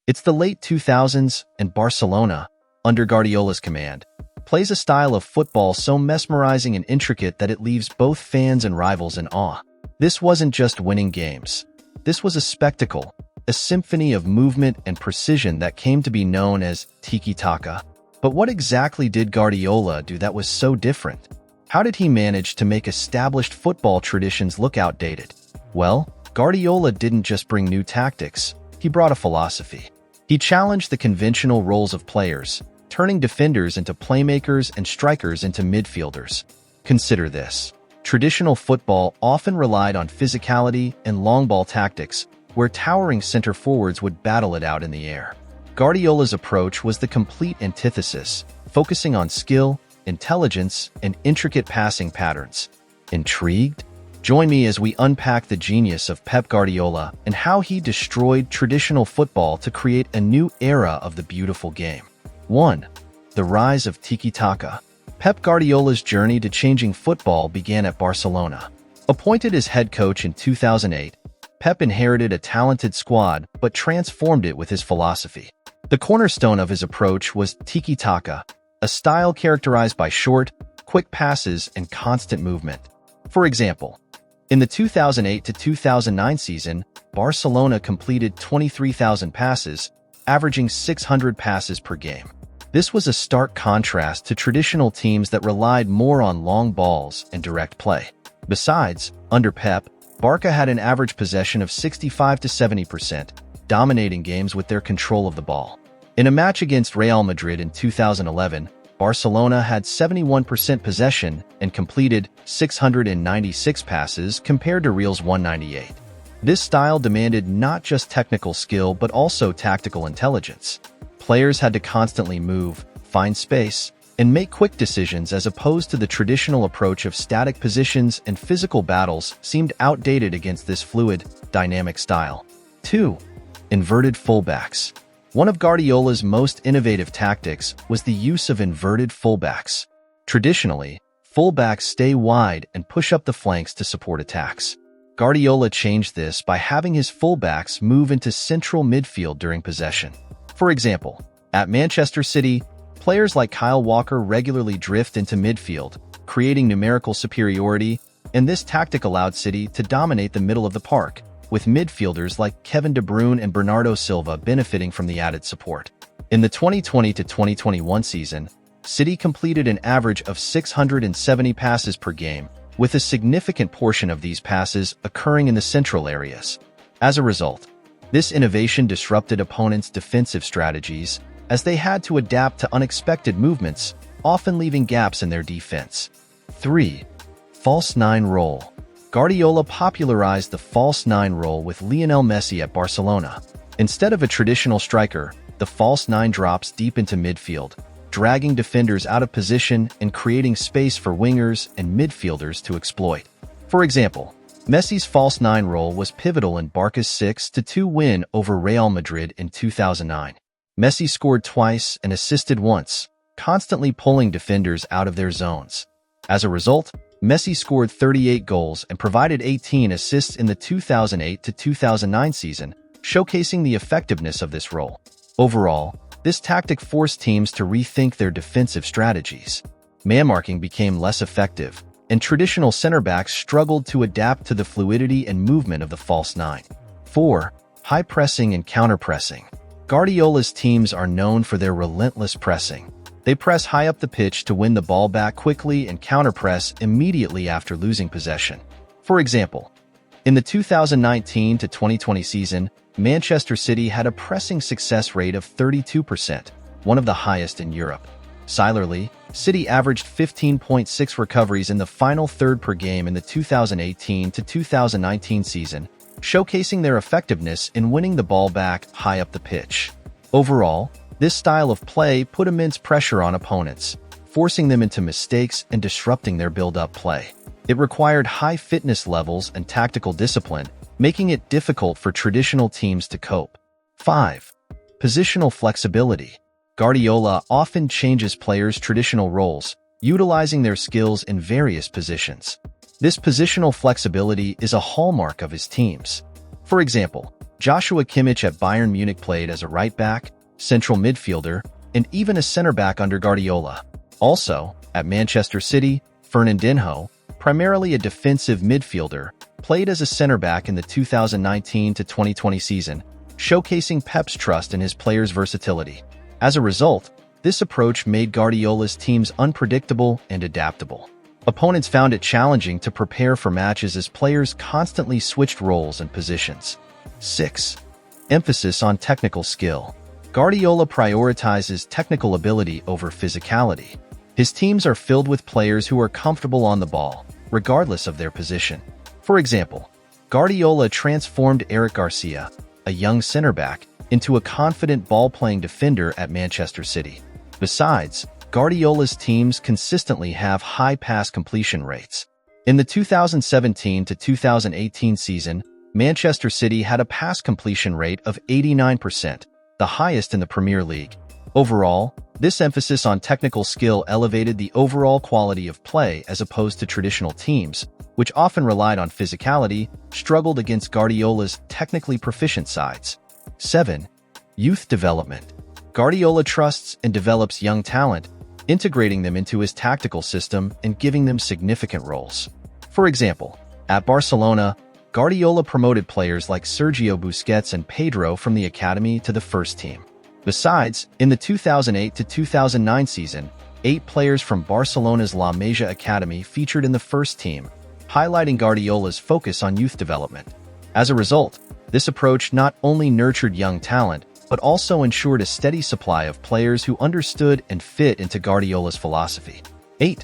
It's the late 2000s, and Barcelona, under Guardiola's command, plays a style of football so mesmerizing and intricate that it leaves both fans and rivals in awe. This wasn't just winning games. This was a spectacle, a symphony of movement and precision that came to be known as Tiki-Taka. But what exactly did Guardiola do that was so different? How did he manage to make established football traditions look outdated? Well, Guardiola didn't just bring new tactics, he brought a philosophy. He challenged the conventional roles of players, turning defenders into playmakers and strikers into midfielders. Consider this. Traditional football often relied on physicality and long ball tactics, where towering center forwards would battle it out in the air. Guardiola's approach was the complete antithesis, focusing on skill, intelligence, and intricate passing patterns. Intrigued? Join me as we unpack the genius of Pep Guardiola and how he destroyed traditional football to create a new era of the beautiful game. 1. The Rise of Tiki-Taka. Pep Guardiola's journey to changing football began at Barcelona. Appointed as head coach in 2008, Pep inherited a talented squad but transformed it with his philosophy. The cornerstone of his approach was Tiki-Taka, a style characterized by short, quick passes and constant movement. For example, in the 2008 to 2009 season, Barcelona completed 23,000 passes, averaging 600 passes per game. This was a stark contrast to traditional teams that relied more on long balls and direct play. Besides, under Pep, Barca had an average possession of 65 to 70%, dominating games with their control of the ball. In a match against Real Madrid in 2011, Barcelona had 71% possession and completed 696 passes compared to Real's 198. This style demanded not just technical skill but also tactical intelligence. Players had to constantly move, find space, and make quick decisions as opposed to the traditional approach of static positions, and physical battles seemed outdated against this fluid, dynamic style. 2. Inverted fullbacks. One of Guardiola's most innovative tactics was the use of inverted fullbacks. Traditionally, fullbacks stay wide and push up the flanks to support attacks. Guardiola changed this by having his fullbacks move into central midfield during possession. For example, at Manchester City, players like Kyle Walker regularly drift into midfield, creating numerical superiority, and this tactic allowed City to dominate the middle of the park, with midfielders like Kevin De Bruyne and Bernardo Silva benefiting from the added support. In the 2020 to 2021 season, City completed an average of 670 passes per game, with a significant portion of these passes occurring in the central areas. As a result, this innovation disrupted opponents' defensive strategies as they had to adapt to unexpected movements, often leaving gaps in their defense. 3. False nine role. Guardiola popularized the false nine role with Lionel Messi at Barcelona. Instead of a traditional striker, the false nine drops deep into midfield, dragging defenders out of position and creating space for wingers and midfielders to exploit. For example, Messi's false nine role was pivotal in Barca's 6-2 win over Real Madrid in 2009. Messi scored twice and assisted once, constantly pulling defenders out of their zones. As a result, Messi scored 38 goals and provided 18 assists in the 2008 to 2009 season, showcasing the effectiveness of this role. Overall, this tactic forced teams to rethink their defensive strategies. Man-marking became less effective, and traditional center backs struggled to adapt to the fluidity and movement of the false nine. 4. High pressing and counter-pressing. Guardiola's teams are known for their relentless pressing. They press high up the pitch to win the ball back quickly and counter-press immediately after losing possession. For example, in the 2019 to 2020 season, Manchester City had a pressing success rate of 32%, one of the highest in Europe. Similarly, City averaged 15.6 recoveries in the final third per game in the 2018 to 2019 season, showcasing their effectiveness in winning the ball back high up the pitch. Overall, this style of play put immense pressure on opponents, forcing them into mistakes and disrupting their build-up play. It required high fitness levels and tactical discipline, making it difficult for traditional teams to cope. 5. Positional flexibility. Guardiola often changes players' traditional roles, utilizing their skills in various positions. This positional flexibility is a hallmark of his teams. For example, Joshua Kimmich at Bayern Munich played as a right-back, central midfielder, and even a center-back under Guardiola. Also, at Manchester City, Fernandinho, primarily a defensive midfielder, played as a center-back in the 2019-2020 season, showcasing Pep's trust in his players' versatility. As a result, this approach made Guardiola's teams unpredictable and adaptable. Opponents found it challenging to prepare for matches as players constantly switched roles and positions. 6. Emphasis on technical skill. Guardiola prioritizes technical ability over physicality. His teams are filled with players who are comfortable on the ball, regardless of their position. For example, Guardiola transformed Eric Garcia, a young center-back, into a confident ball-playing defender at Manchester City. Besides, Guardiola's teams consistently have high pass completion rates. In the 2017-2018 season, Manchester City had a pass completion rate of 89%, the highest in the Premier League. Overall, this emphasis on technical skill elevated the overall quality of play as opposed to traditional teams, which often relied on physicality, struggled against Guardiola's technically proficient sides. 7. Youth development. Guardiola trusts and develops young talent, integrating them into his tactical system and giving them significant roles. For example, at Barcelona, Guardiola promoted players like Sergio Busquets and Pedro from the academy to the first team. Besides, in the 2008-2009 season, 8 players from Barcelona's La Masia academy featured in the first team, highlighting Guardiola's focus on youth development. As a result, this approach not only nurtured young talent, but also ensured a steady supply of players who understood and fit into Guardiola's philosophy. 8.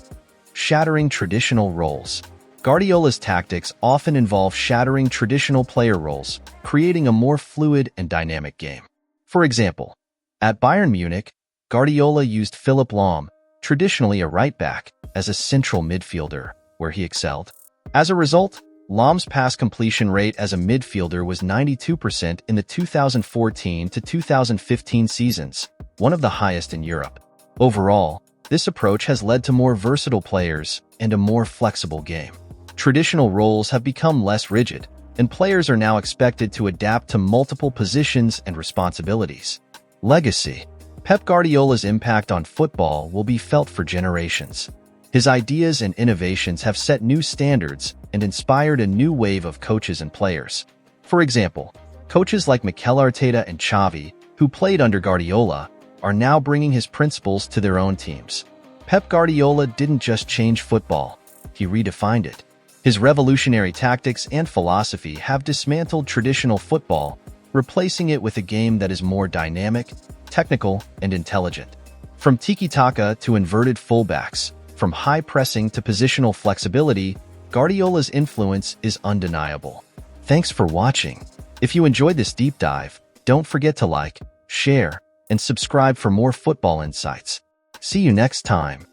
Shattering traditional roles. Guardiola's tactics often involve shattering traditional player roles, creating a more fluid and dynamic game. For example, at Bayern Munich, Guardiola used Philipp Lahm, traditionally a right-back, as a central midfielder, where he excelled. As a result, Lahm's pass completion rate as a midfielder was 92% in the 2014-2015 seasons, one of the highest in Europe. Overall, this approach has led to more versatile players and a more flexible game. Traditional roles have become less rigid, and players are now expected to adapt to multiple positions and responsibilities. Legacy. Pep Guardiola's impact on football will be felt for generations. His ideas and innovations have set new standards and inspired a new wave of coaches and players. For example, coaches like Mikel Arteta and Xavi, who played under Guardiola, are now bringing his principles to their own teams. Pep Guardiola didn't just change football, he redefined it. His revolutionary tactics and philosophy have dismantled traditional football, replacing it with a game that is more dynamic, technical, and intelligent. From tiki-taka to inverted fullbacks, from high pressing to positional flexibility, Guardiola's influence is undeniable. Thanks for watching. If you enjoyed this deep dive, don't forget to like, share, and subscribe for more football insights. See you next time.